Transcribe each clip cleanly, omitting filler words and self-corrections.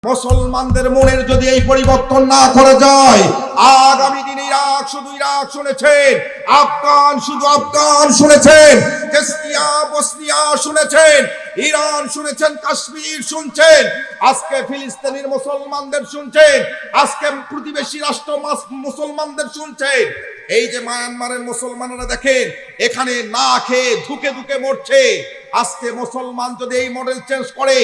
মুসলমানদের মনের যদি এই পরিবর্তন না করা যায়, আগামী দিনে ইরাক শুধু ইরাক শুনেছেন, আফগান শুধু আফগান শুনেছেন, চেচনিয়া বসনিয়া শুনেছেন, ইরান শুনেছেন, কাশ্মীর শুনছেন, আজকে ফিলিস্তিনের মুসলমানদের শুনছেন, আজকে প্রতিবেশী রাষ্ট্র মুসলমানদের শুনছেন। এই যে মায়ানমারের মুসলমানরা দেখেন এখানে না খেয়ে ধুকে ধুকে মরছে। আজকে মুসলমান যদি এই মডেল চেঞ্জ করে,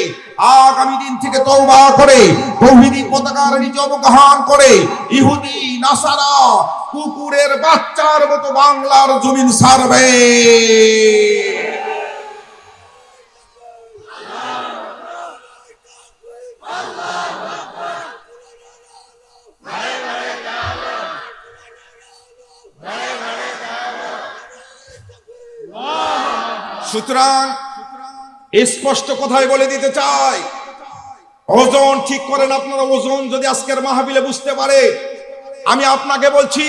আগামী দিন থেকে তওবা করে তৌহিদি পতাকার নিচে অবগাহন করে, ইহুদি নাসারা কুকুরের বাচ্চার মতো বাংলার জমিন ছাড়বে। সুতরাং স্পষ্ট কথাই বলে দিতে চাই, ওজন ঠিক করেন আপনারা। ওজন যদি আজকের মাহফিলে বুঝতে পারে, আমি আপনাকে বলছি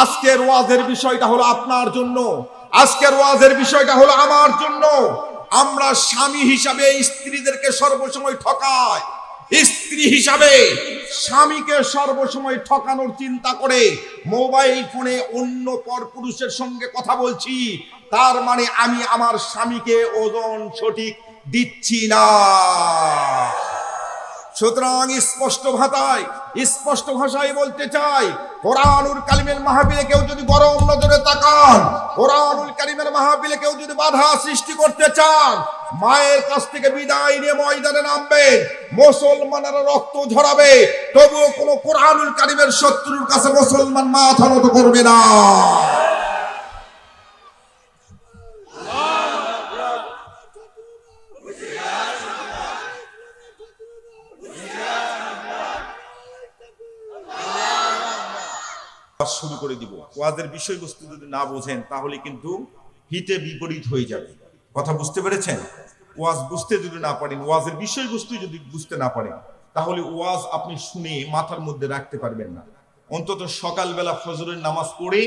আজকের ওয়াজের বিষয়টা হলো আপনার জন্য, আজকের ওয়াজের বিষয়টা হলো আমার জন্য। আমরা স্বামী হিসাবে স্ত্রীদেরকে সর্বসময় ঠকাই, স্ত্রী হিসাবে স্বামীকে সর্বসময় ঠকানোর চিন্তা করে মোবাইল ফোনে অন্য পরপুরুষের সঙ্গে কথা বলছি, তার মানে আমি আমার স্বামীকে ওজন সঠিক দিচ্ছি না। সুতরাং স্পষ্ট ভাষায় বলতে চাই, কোরআনুল কারিমের মাহফিলে কেউ যদি গরম নজরে তাকান, কোরআনুল কারিমের মাহফিলে কেউ যদি বাধা সৃষ্টি করতে চান, মায়ের কাছ থেকে বিদায় নিয়ে ময়দানে নামবেন, মুসলমানেরা রক্ত ঝরাবে, তবুও কোনো কোরআনুল কারিমের শত্রুর কাছে মুসলমান মাথা নত করবে না। শুরু করে দিব। ওয়াজের বিষয়বস্তু যদি না বোঝেন তাহলে কিন্তু হিতে বিপরীত হয়ে যাবে। কথা বুঝতে পেরেছেন? ওয়াজ বুঝতে যদি না পারেন, ওয়াজের বিষয়বস্তু যদি বুঝতে না পারেন, তাহলে ওয়াজ আপনি শুনে মাথার মধ্যে রাখতে পারবেন না। অন্তত সকালবেলা ফজরের নামাজ পড়ে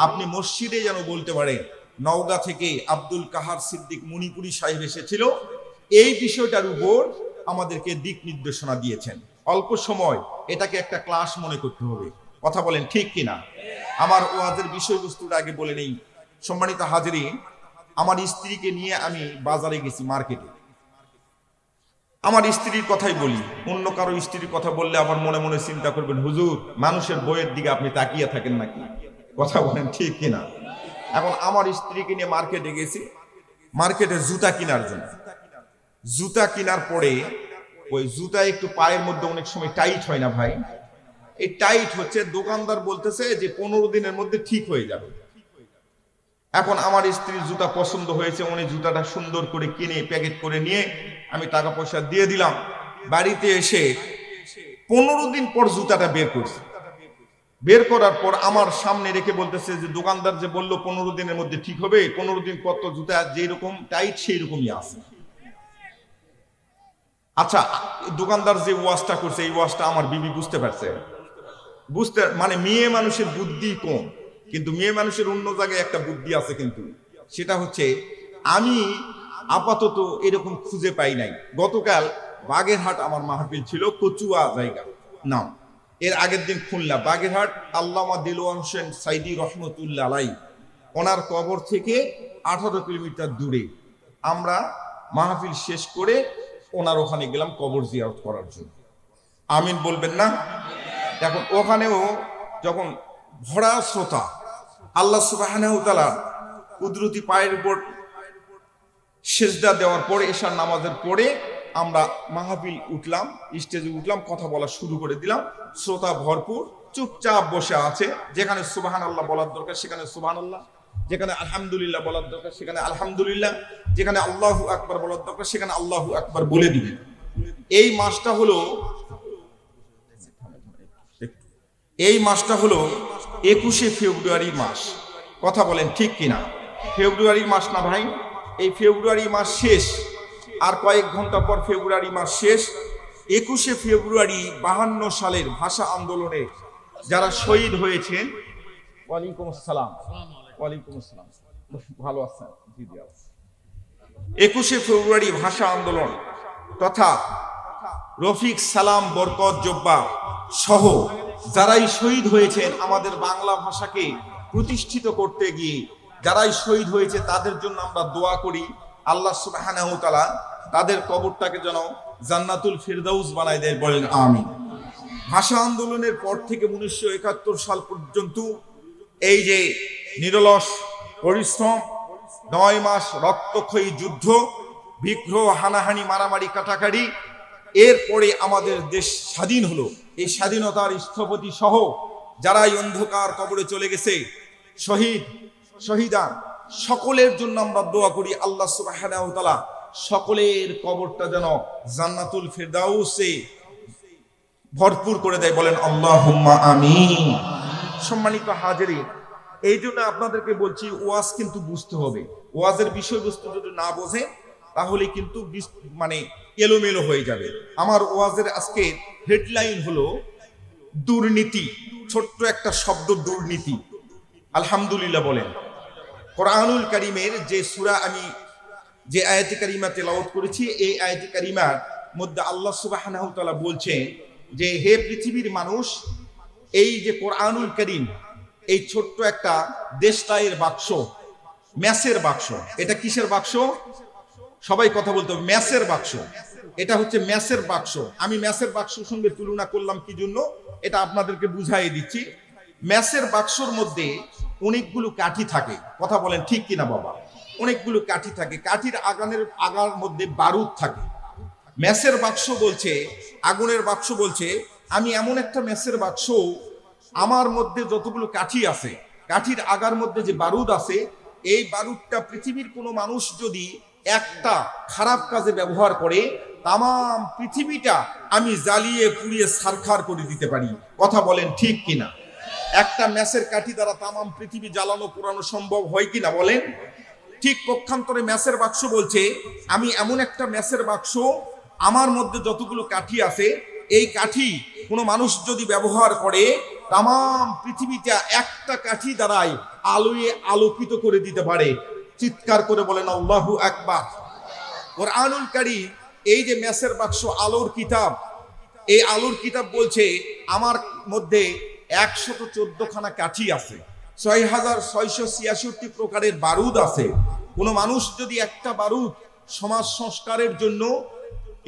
আপনি মসজিদে যেন বলতে পারেন, নওগাঁ থেকে আব্দুল কাহার সিদ্দিক মণিপুরী সাহেব এসেছিল, এই বিষয়টার উপর আমাদেরকে দিক নির্দেশনা দিয়েছেন। অল্প সময় এটাকে একটা ক্লাস মনে করতে হবে। কথা বলেন ঠিক কিনা? আমার ওয়াজের বিষয়বস্তুটা আগে বলে নেই। সম্মানিত হাজিরিন, আমার স্ত্রীকে নিয়ে আমি বাজারে গেছি, মার্কেটে। আমার স্ত্রীর কথাই বলি, অন্য কারো স্ত্রীর কথা বললে আমার মনে মনে চিন্তা করবেন, হুজুর মানুষের বইয়ের দিকে আপনি তাকিয়ে থাকেন নাকি? কথা বলেন ঠিক কিনা? এখন আমার স্ত্রীকে নিয়ে মার্কেটে গেছি, মার্কেটে জুতা কেনার জন্য। জুতা কেনার পরে ওই জুতা একটু পায়ের মধ্যে অনেক সময় টাইট হয় না ভাই? এই টাইট হচ্ছে, দোকানদার বলতেছে যে 15 দিনের মধ্যে ঠিক হয়ে যাবে। এখন আমার স্ত্রীর জুতা পছন্দ হয়েছে, উনি জুতাটা সুন্দর করে কিনে প্যাকেট করে নিয়ে আমি টাকা পয়সা দিয়ে দিলাম। বাড়িতে এসে 15 দিন পর জুতাটা বের করছি। বের করার পর আমার সামনে রেখে বলতেছে যে দোকানদার যে বললো 15 দিনের মধ্যে ঠিক হবে, 15 দিন পর তো জুতা যেরকম টাইট সেই রকমই আছে। আচ্ছা, দোকানদার যে ওয়াজটা করছে এই ওয়াজটা আমার বিবি বুঝতে পারছে। মানে মেয়ে মানুষের বুদ্ধি কম, কিন্তু মেয়ে মানুষের অন্য জায়গায় একটা বুদ্ধি আছে, কিন্তু সেটা হচ্ছে আমি আপাতত এরকম খুঁজে পাই নাই। গতকাল বাগেরহাট আমার মাহফিল ছিল, কচুয়া জায়গা নাম। এর আগের দিন খুলনা, বাগেরহাট আল্লামা দিলওয়ার হোসেন সাইদি রহমতুল্লাহ আলাই, ওনার কবর থেকে 18 কিলোমিটার দূরে আমরা মাহফিল শেষ করে ওনার ওখানে গেলাম কবর জিয়ারত করার জন্য। আমিন বলবেন না? এখন ওখানেও যখন ভরা শ্রোতা, আল্লাহ সুবহানাহু ওয়া তাআলা কুদরতি পায়ের উপর সেজদা দেওয়ার পরে এশার নামাজের পরে আমরা মাহফিল উঠলাম, স্টেজে উঠলাম, কথা বলা শুরু করে দিলাম। শ্রোতা ভরপুর, চুপচাপ বসে আছে। যেখানে সুবহানাল্লাহ বলার দরকার সেখানে সুবহানাল্লাহ, যেখানে আলহামদুলিল্লাহ বলার দরকার সেখানে আলহামদুলিল্লাহ, যেখানে আল্লাহু আকবার বলার দরকার সেখানে আল্লাহু আকবার বলে দিবেন। এই মাসটা হলো 21শে ফেব্রুয়ারি মাস। কথা বলেন ঠিক কিনা? ফেব্রুয়ারি মাস না ভাই? এই ফেব্রুয়ারি মাস শেষ, আর কয়েক ঘন্টা পর ফেব্রুয়ারি মাস শেষ। 21শে ফেব্রুয়ারি 52 সালের ভাষা আন্দোলনে যারা শহীদ হয়েছেন, ওয়ালাইকুম আসসালাম, ওয়ালাইকুম আসসালাম, ভালো আছেন? 21শে ফেব্রুয়ারি ভাষা আন্দোলন তথা রফিক সালাম বরকত জব্বা সহ যারাই শহীদ হয়েছেন আমাদের বাংলা ভাষাকে প্রতিষ্ঠিত করতে গিয়ে, যারাই শহীদ হয়েছে তাদের জন্য আমরা দোয়া করি আল্লাহ সুবহানাহু ওয়া তাআলা তাদের কবরটাকে যেন জান্নাতুল ফিরদাউস বানায় দেয়, বলেন আমিন। ভাষা আন্দোলনের পর থেকে 1971 সাল পর্যন্ত এই যে নিরলস পরিশ্রম, 9 মাস রক্তক্ষয়ী যুদ্ধ, বিগ্রহ, হানাহানি, মারামারি, কাটাকাটি, এরপরে আমাদের দেশ স্বাধীন হলো। এই স্বাধীনতার স্থপতি সহ যারা এই অন্ধকার কবরে চলে গেছে, শহীদা, সকলের জন্য আমরা দোয়া করি আল্লাহ সুবহানাহু ওয়া তাআলা সকলের কবরটা যেন জান্নাতুল ফিরদাউসে ভরপুর করে দেয়, বলেন আল্লাহুম্মা আমিন। সম্মানিত হাজিরিন, এই জন্য আপনাদেরকে বলছি ওয়াজ কিন্তু বুঝতে হবে। ওয়াজের বিষয়বস্তু যদি না বোঝে তাহলে কিন্তু মানে এলোমেলো হয়ে যাবে। আমার ওয়াজের আজকে হেডলাইন হলো দুর্নীতি। ছোট্ট একটা শব্দ, দুর্নীতি। আলহামদুলিল্লাহ বলেন। কোরআনুল কারীমের যে সূরা আমি যে আয়াতে কারিমা তেলাওয়াত করেছি, এই আয়াতে কারিমার মধ্যে আল্লাহ সুবহানাহু ওয়া তাআলা বলছেন যে হে পৃথিবীর মানুষ, এই যে কোরআনুল কারীম, এই ছোট্ট একটা দেশটায়ের বাক্স, ম্যাসের বাক্স। এটা কিসের বাক্স? সবাই কথা বলতে হবে, ম্যাসের বাক্স। এটা হচ্ছে ম্যাসের বাক্স। আমি ম্যাসের বাক্সের সঙ্গে তুলনা করলাম কি জন্য, এটা আপনাদেরকে বুঝাই দিচ্ছি। ম্যাসের বাক্সর মধ্যে অনেকগুলো কাঠি থাকে, কথা বলেন ঠিক কিনা বাবা? অনেকগুলো কাঠি থাকে, কাঠির আগার মধ্যে বারুদ থাকে। ম্যাসের বাক্স বলছে, আগুনের বাক্স বলছে, আমি এমন একটা ম্যাসের বাক্স, আমার মধ্যে যতগুলো কাঠি আছে, কাঠির আগার মধ্যে যে বারুদ আছে, এই বারুদটা পৃথিবীর কোনো মানুষ যদি একটা খারাপ কাজে ব্যবহার করে, তাম পৃথিবীটা আমি জ্বালিয়ে পুড়িয়ে ছারখার করে দিতে পারি, কথা বলেন ঠিক কিনা? একটা ম্যাসের কাঠি দ্বারা তাম পৃথিবী জ্বালানো পোড়ানো সম্ভব হয় কিনা বলেন? ঠিক পক্ষান্তরে ম্যাসের বাক্স বলছে, আমি এমন একটা ম্যাসের বাক্স, আমার মধ্যে যতগুলো কাঠি আছে, এই কাঠি কোনো মানুষ যদি ব্যবহার করে, তাম পৃথিবীটা একটা কাঠি দ্বারাই আলোয় আলোকিত করে দিতে পারে। চিৎকার করে বলেন আল্লাহু আকবার। কোরআনুল কারীম এই যে ম্যাসের বাক্স, আলোর কিতাব, এই আলোর কিতাব বলছে আমার মধ্যে 114 খানা কাঠি আছে, 6666 প্রকারের বারুদ আছে। কোনো মানুষ যদি একটা বারুদ সমাজ সংস্কারের জন্য,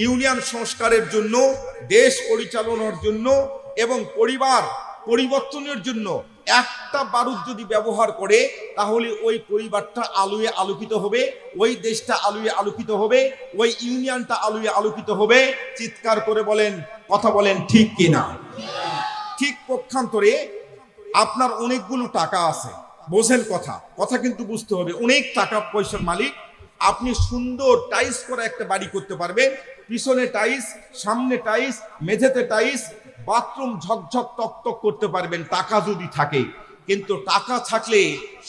ইউনিয়ন সংস্কারের জন্য, দেশ পরিচালনার জন্য এবং পরিবার পরিবর্তনের জন্য একটা বারুদ যদি ব্যবহার করে, তাহলে ওই পরিবারটা আলোয় আলোকিত হবে, ওই দেশটা আলোয় আলোকিত হবে, ওই ইউনিয়নটা আলোয় আলোকিত হবে। চিৎকার করে বলেন, কথা বলেন ঠিক কিনা? ঠিক পক্ষান্তরে আপনার অনেকগুলো টাকা আছে, বোঝেন কথা, কথা কিন্তু বুঝতে হবে। অনেক টাকা পয়সার মালিক, আপনি সুন্দর টাইলস করা একটা বাড়ি করতে পারবেন, পিছনে টাইলস, সামনে টাইলস, মেঝেতে টাইলস, বাথরুম ঝকঝক তকতক করতে পারবেন, টাকা যদি থাকে। কিন্তু টাকা থাকলে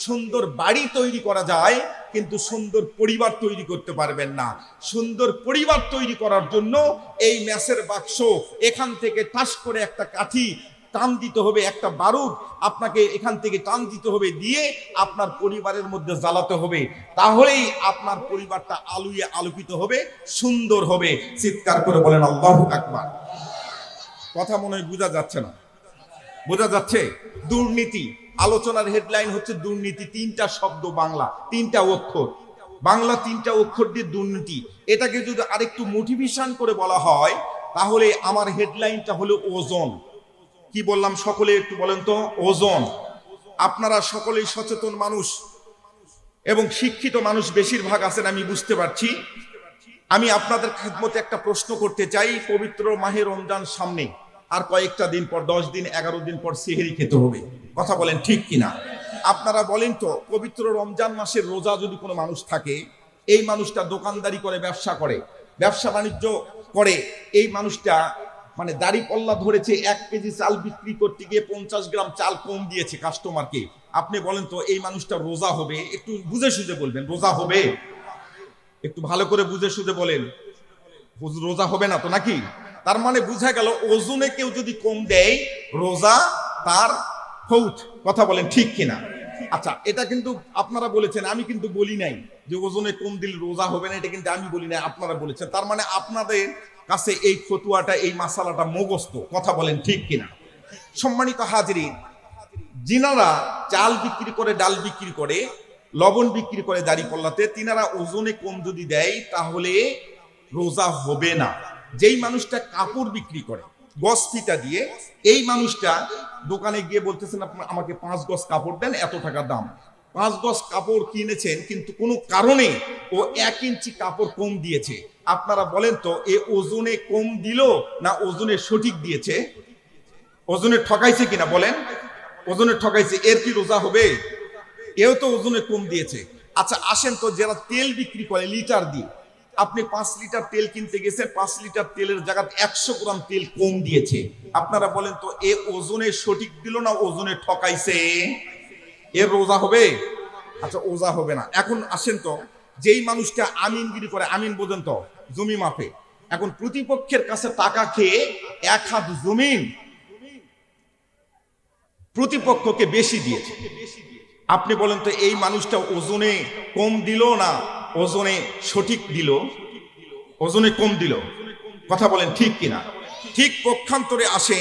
সুন্দর বাড়ি তৈরি করা যায়, কিন্তু সুন্দর পরিবার তৈরি করতে পারবেন না। সুন্দর পরিবার তৈরি করার জন্য এই ম্যাসের বাক্স, এখান থেকে টাস করে একটা কাঠি টান দিতে হবে, একটা বারুদ আপনাকে এখান থেকে টান দিতে হবে, দিয়ে আপনার পরিবারের মধ্যে জ্বালাতে হবে, তাহলেই আপনার পরিবারটা আলোয় আলোকিত হবে, সুন্দর হবে। চিৎকার করে বলেন আল্লাহু আকবার। কথা মনে হয় বোঝা যাচ্ছে না? বোঝা যাচ্ছে? দুর্নীতি, আলোচনার হেডলাইন হচ্ছে দুর্নীতি। 3টা শব্দ, বাংলা 3টা অক্ষর, বাংলা 3টা অক্ষর দিয়ে দুর্নীতি। এটাকে যদি আরেকটু মোটিভেশন করে বলা হয়, তাহলে আমার হেডলাইনটা হলো ওজন। কি বললাম সকলে একটু বলেন তো? ওজন। আপনারা সকলেই সচেতন মানুষ এবং শিক্ষিত মানুষ বেশিরভাগ আছেন, আমি বুঝতে পারছি। আমি আপনাদের খেদমতে একটা প্রশ্ন করতে চাই। পবিত্র মাহে রমজান সামনে, আর কয়েকটা দিন পর, 10 দিন 11 দিন পর সেহরি খেতে হবে, কথা বলেন ঠিক কিনা? আপনারা বলেন তো, পবিত্র রমজান মাসের রোজা যদি কোনো মানুষ থাকে, এই মানুষটা দোকানদারি করে, ব্যবসা করে, ব্যবসা বাণিজ্য করে, এই মানুষটা মানে দাড়ি পল্লা ধরেছে, 1 কেজি চাল বিক্রি করতে গিয়ে 50 গ্রাম চাল কম দিয়েছে কাস্টমারকে। আপনি বলেন তো এই মানুষটা রোজা হবে? একটু বুঝে সুঝে বলবেন, রোজা হবে? একটু ভালো করে বুঝে সুঝে বলেন, রোজা হবে না তো নাকি? তার মানে বুঝা গেল, ওজনে কেউ যদি কম দেয়, রোজা তার ফৌত, কথা বলেন ঠিক কিনা? আচ্ছা, এটা কিন্তু আপনারা বলেছেন, আমি কিন্তু বলি নাই যে ওজনে কম দিলে রোজা হবে না, এটা কিন্তু আমি বলি নাই, আপনারা বলেছেন। তার মানে আপনাদের কাছে এই ফতুয়াটা, এই মাসালাটা মুখস্থ। কথা বলেন ঠিক কিনা? সম্মানিত হাজিরিন, যিনারা চাল বিক্রি করে, ডাল বিক্রি করে, লবণ বিক্রি করে দাঁড়িপাল্লাতে, তিনারা ওজনে কম যদি দেয় তাহলে রোজা হবে না। যেই মানুষটা কাপড় বিক্রি করে গজ ফিতা দিয়ে, এই মানুষটা দোকানে গিয়ে বলতেছেন আমাকে 5 গজ কাপড় দেন, এত টাকা দাম। 5 গজ কাপড় কিনেছেন, কিন্তু কোনো কারণে ও 1 ইঞ্চি কাপড় কম দিয়েছে। আপনারা বলেন তো, এ ওজনে কম দিল না ওজনে সঠিক দিয়েছে? ওজনে ঠকাইছে কিনা বলেন? ওজনে ঠকাইছে। এর কি রোজা হবে? এও তো ওজনে কম দিয়েছে। আচ্ছা আসেন তো, যারা তেল বিক্রি করে লিটার দিয়ে, আপনি 5 লিটার তেল কিনতে গেছেন, 5 লিটার তেলের জায়গায় 100 গ্রাম তেল কম দিয়েছে। আপনারা বলেন তো, এ ওজনে সঠিক দিল না ওজনে ঠকাইছে? এর রোজা হবে? আচ্ছা, রোজা হবে না। এখন আসেন তো, যেই মানুষটা আমিনগিরি করে, আমিন বোঝেন তো, জমি মাপে, এখন প্রতিপক্ষের কাছে টাকা খেয়ে 1 হাত জমিন প্রতিপক্ষকে বেশি দিয়েছে। আপনি বলেন তো, এই মানুষটা ওজনে কম দিল না ওজনে সঠিক দিল? ওজনে কম দিল। কথা বলেন ঠিক কিনা? ঠিক পক্ষান্তরে আসে,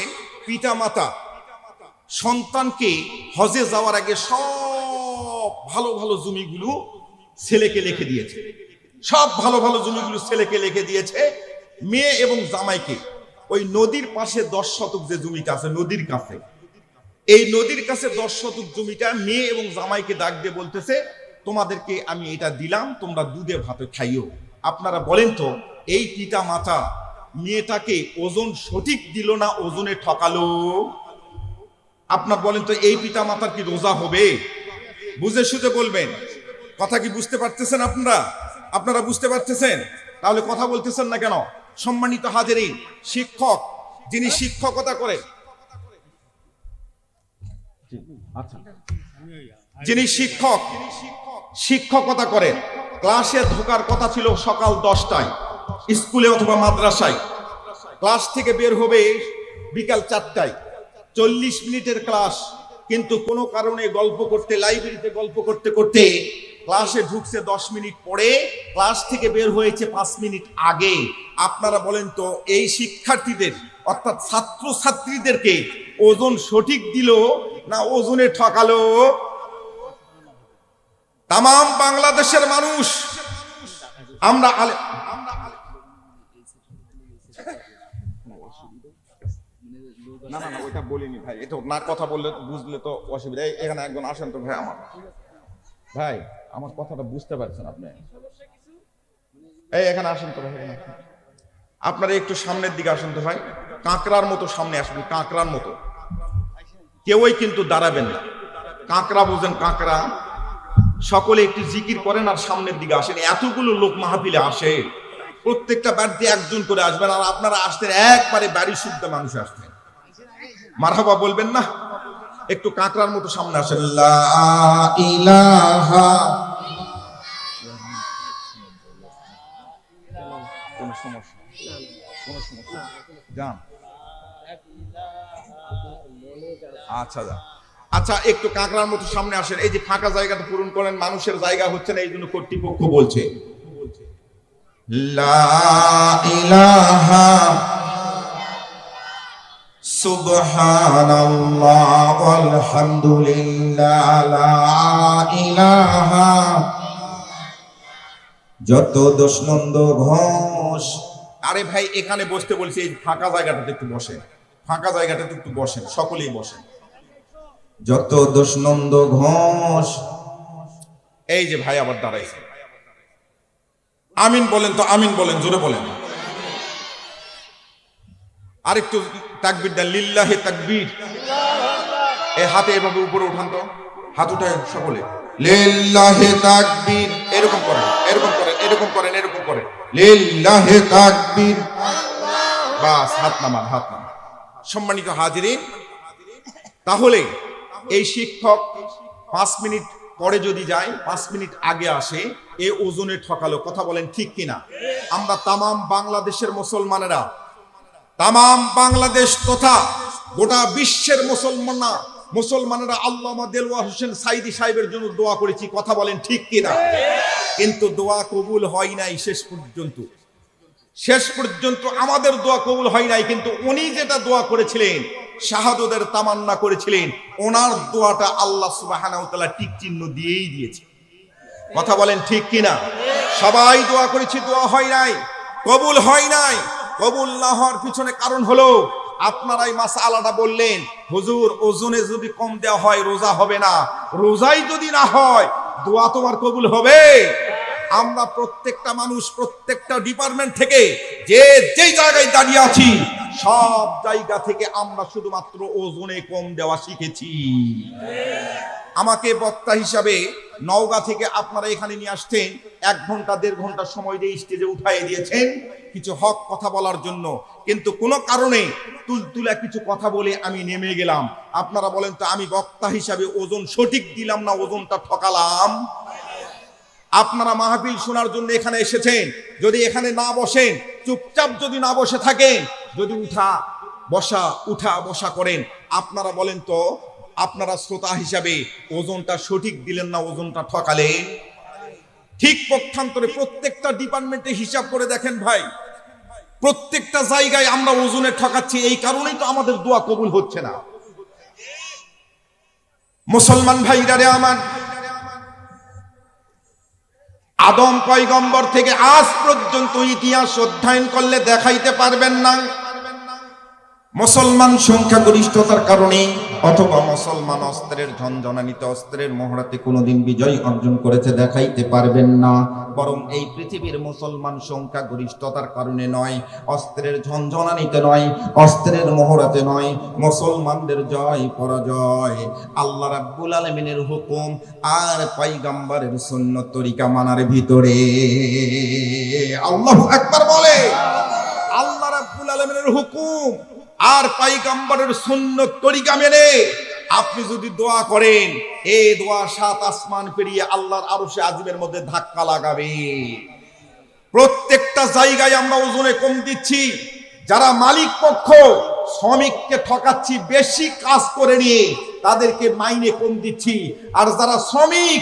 পিতা মাতা সন্তানকে হজে যাওয়ার আগে সব ভালো ভালো জমিগুলো ছেলেকে লিখে দিয়েছে। সব ভালো ভালো জমিগুলো ছেলেকে লিখে দিয়েছে। মেয়ে এবং জামাইকে ওই নদীর পাশে 10 শতক যে জমিটা আছে নদীর কাছে, এই নদীর কাছে 10 শতক জমিটা মেয়ে এবং জামাইকে ডাক দিয়ে বলতেছে, তোমাদেরকে আমি এটা দিলাম, তোমরা দুধে ভাতে খাইও। আপনারা বলেন তো, এই পিতা মাতা মেয়েটাকে ওজন সঠিক দিল না ওজনে ঠকালো? আপনার বলেন তো, এই পিতা মাতার কি রোজা হবে? বুঝে সুঝে বলবেন। কথা কি বুঝতে পারতেছেন আপনারা? আপনারা বুঝতে পারতেছেন? তাহলে কথা বলতেছেন না কেন? সম্মানিত হাজিরিন, শিক্ষক যিনি শিক্ষকতা করে, যিনি শিক্ষকতা করেন, ক্লাসে ঢোকার কথা ছিল সকাল 10টায় স্কুলে অথবা মাদ্রাসায়, ক্লাস থেকে বের হবে বিকাল 4টায়, 40 মিনিটের ক্লাস, কিন্তু কোনো কারণে গল্প করতে, লাইব্রেরিতে গল্প করতে করতে ক্লাসে ঢুকছে 10 মিনিট পরে, ক্লাস থেকে বের হয়েছে 5 মিনিট আগে। আপনারা বলেন তো, এই শিক্ষার্থীদের অর্থাৎ ছাত্র ছাত্রীদেরকে ওজন সঠিক দিল না ওজনে ঠকালো? তাম বাংলাদেশের মানুষ আমরা না না না ওইটা বলিনি ভাই, এটা না কথা বললে বুঝলে তো অসুবিধা। এখানে একজন আসেন তো ভাই, ভাই আমার কথাটা বুঝতে পারছেন আপনি? এই এখানে আসেন তো ভাই, আপনারা একটু সামনের দিকে আসেন তো ভাই, কাঁকড়ার মতো সামনে আসবেন, কাঁকড়ার মতো। কেউই কিন্তু দাঁড়াবেন না। কাঁকড়া বোঝেন? কাঁকড়া। সকলে একটু জিকির করেন আর সামনের দিকে আসেন। এতগুলো লোক মাহফিলে আসে, প্রত্যেকটা বাড়িতে একজন করে আসবেন, আর আপনারা আসতেন একবারে বাড়ি শুদ্ধ মানুষ আসতেন। মারহাবা বলবেন না? একটু কাঁকড়ার মতো সামনে আসেন। লা ইলাহা, কোন সমস্যা? কোন সমস্যা? যান। আচ্ছা যা। আচ্ছা, একটু কাঁকড়ার মতো সামনে আসেন। এই যে ফাঁকা জায়গাটা পূরণ করেন, মানুষের জায়গা হচ্ছে না, এই জন্য কর্তৃপক্ষ বলছে লা ইলাহা সুবহানাল্লাহ আলহামদুলিল্লাহ লা ইলাহা। যত দোষ নন্দ ঘোষ। আরে ভাই, এখানে বসতে বলছি, এই ফাঁকা জায়গাটাতে একটু বসেন, ফাঁকা জায়গাটাতে একটু বসেন, সকলেই বসেন। যত দোষ নন্দ ঘোষ। এই যে ভাই আবার দাঁড়াইছে, আমিন বলেন তো, আমিন বলেন, জোরে বলেন। আরেকটু তাকবীর দেন, লিল্লাহি তাকবীর। এই হাতে এভাবে উপরে উঠান তো, হাত উঠায় সকলে, লিল্লাহি তাকবীর। এরকম করেন, এরকম করেন, এরকম করেন, এরকম করেন, লিল্লাহি তাকবীর। বাস, হাত নামান, হাত নামান। সম্মানিত হাজিরিন, তাহলে এই শিক্ষক 5 মিনিট পরে যদি যায়, 5 মিনিট আগে আসে, এ ওজনে ঠকালো। কথা বলেন ঠিক কিনা? আমরা তামাম বাংলাদেশের মুসলমানেরা, তামাম বাংলাদেশ তথা গোটা বিশ্বের মুসলমানরা মুসলমানেরা আল্লামা দেলওয়ার হোসেন সাইদি সাহেবের জন্য দোয়া করেছি, কথা বলেন ঠিক কিনা? কিন্তু দোয়া কবুল হয় নাই শেষ পর্যন্ত আমাদের দোয়া কবুল হয় নাই। কিন্তু উনি যেটা দোয়া করেছিলেন, শাহাদাতের তামান্না করেছিলেন, ওনার দোয়াটা আল্লাহ সুবহানাহু ওয়া তাআলা টিক চিহ্ন দিয়েই দিয়েছে, কথা বলেন ঠিক কিনা? সবাই দোয়া করেছি, দোয়া হয় নাই, কবুল হয় নাই। কবুল না হওয়ার পিছনে কারণ হলো আপনারাই মাসআলাটা বললেন, হুজুর ওজনে যদি কম দেওয়া হয় রোজা হবে না, রোজাই যদি না হয় দোয়া তোমার কবুল হবে? আমরা প্রত্যেকটা মানুষ প্রত্যেকটা ডিপার্টমেন্ট থেকে যে যেই জায়গায় দাঁড়িয়ে আছি, সব জায়গা থেকে আমরা শুধুমাত্র ওজনে কম দেওয়া শিখেছি। আমাকে বক্তা হিসাবে নওগাঁ থেকে আপনারা এখানে নিয়ে আসছেন, 1 ঘন্টা 1.5 ঘন্টা সময় দিয়ে স্টেজে উঠাই দিয়েছেন কিছু হক কথা বলার জন্য, কিন্তু কোনো কারণে তুলতুলা কিছু কথা বলে আমি নেমে গেলাম। আপনারা বলেন তো, আমি বক্তা হিসাবে ওজন সঠিক দিলাম না ওজনটা ঠকালাম? আপনারা মাহফিল শোনার জন্য এখানে এসেছেন, যদি এখানে না বসেন, চুপচাপ যদি না বসে থাকেন, যদি উঠা বসা করেন, আপনারা বলেন তো আপনারা শ্রোতা হিসাবে ওজনটা সঠিক দিলেন না ওজনটা ঠকালেন? ঠিক পক্ষান্তরে প্রত্যেকটা ডিপার্টমেন্টে হিসাব করে দেখেন ভাই, প্রত্যেকটা জায়গায় আমরা ওজনে ঠকাচ্ছি। এই কারণেই তো আমাদের দোয়া কবুল হচ্ছে না। মুসলমান ভাইরা রে আমার, আদম পয়গম্বর থেকে আজ পর্যন্ত ইতিহাস অধ্যয়ন করলে দেখাইতে পারবেন না মুসলমান সংখ্যাগরিষ্ঠতার কারণে অথবা মুসলমান অস্ত্রের ঝনঝনানিতে অস্ত্রের মহড়াতে কোনোদিন বিজয় অর্জন করেছে, দেখাইতে পারবেন না। বরং এই পৃথিবীর মুসলমান সংখ্যাগরিষ্ঠতার কারণে নয়, অস্ত্রের ঝনঝনানিতে নয়, অস্ত্রের মহড়াতে নয়, মুসলমানদের জয় পরাজয় আল্লাহ রাব্বুল আলামিনের হুকুম আর পয়গম্বরের সুন্নত তরিকা মানার ভিতরে। আল্লাহু আকবার বলে। আল্লাহ রাব্বুল আলামিনের হুকুম আর পয়গম্বরের সুন্নত তরিকা মেনে আপনি যদি দোয়া করেন, এই দোয়া 7 আসমান পেরিয়ে আল্লাহর আরশে আজিমের মধ্যে ধাক্কা লাগাবে। প্রত্যেকটা জায়গায় আমরা ওজনে কম দিচ্ছি। যারা মালিক পক্ষ, শ্রমিককে ঠকাচ্ছি বেশি কাজ করে নিয়ে, তাদেরকে মাইনে কম দিচ্ছি। আর যারা শ্রমিক,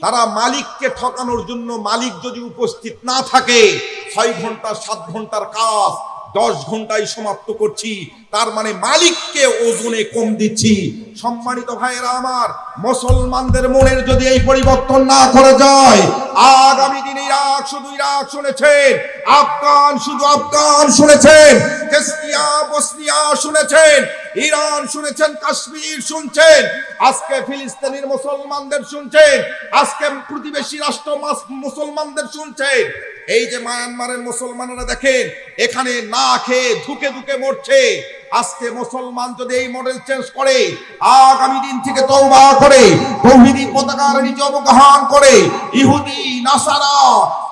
তারা মালিককে ঠকানোর জন্য, মালিক যদি উপস্থিত না থাকে, 6 ঘন্টা 7 ঘন্টার কাজ 10 ঘন্টায় সমাপ্ত করছি, তার মানে মালিককে ওজনে কম দিচ্ছি। সম্মানিত ভাইয়েরা আমার, মুসলমানদের মনের যদি এই পরিবর্তন না করা যায়, আগামী দিনে ইরাক শুধু ইরাক শুনেছেন, আফগান শুধু আফগান শুনেছেন, চেচনিয়া বসনিয়া শুনেছেন, ইরান শুনেছেন, কাশ্মীর শুনছেন, আজকে ফিলিস্তিনের মুসলমানদের শুনছেন, আজকে প্রতিবেশী রাষ্ট্র মুসলমানদের শুনছেন। এই যে মায়ানমারের মুসলমানরা দেখেন, এখানে না খেয়ে ধুকে ধুকে মরছে। আজকে মুসলমান যদি এই মডেল চেঞ্জ করে, আগামী দিন থেকে তওবা করে তৌহিদি পতাকার নিচে অবগাহন করে, ইহুদি নাসারা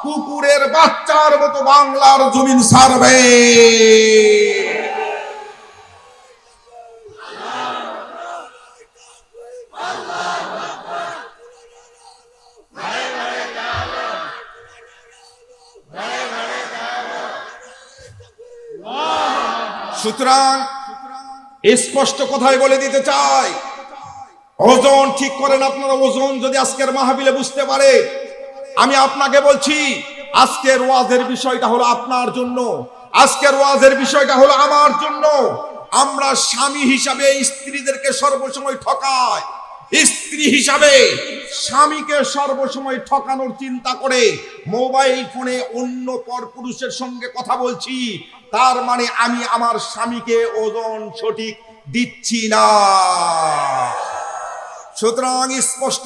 কুকুরের বাচ্চার মতো বাংলার জমিন ছাড়বে। সুতরাং স্পষ্ট কথাই বলে দিতে চাই, ওজন ঠিক করেন আপনারা। ওজন যদি আজকের মাহফিলে বুঝতে পারে, আমি আপনাকে বলছি, আজকের ওয়াজের বিষয়টা হলো আপনার জন্য, আজকের ওয়াজের বিষয়টা হলো আমার জন্য। আমরা স্বামী হিসাবে স্ত্রীদেরকে সর্বসময় ঠকাই, স্ত্রী হিসাবে স্বামীকে সর্বসময় ঠকানোর চিন্তা করে মোবাইল ফোনে অন্য পরপুরুষের সঙ্গে কথা বলছি, তার মানে আমি আমার স্বামীকে ওজন সঠিক দিচ্ছি না। সুতরাং স্পষ্ট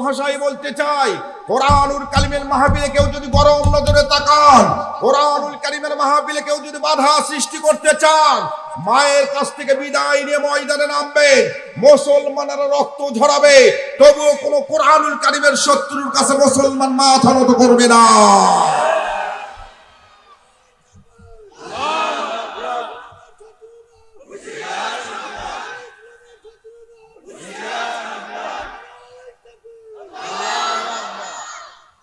ভাষায় বলতে চাই, কোরআনুল কারীমের মাহফিলে কেউ যদি গরম নজরে তাকান, কোরআনুল কারীমের মাহফিলে কেউ যদি বাধা সৃষ্টি করতে চান, মায়ের কাছ থেকে বিদায় নিয়ে ময়দানে নামবে, মুসলমানেরা রক্ত ঝরাবে, তবুও কোনো কোরআনুল কারীমের শত্রুর কাছে মুসলমান মাথা নত করবে না।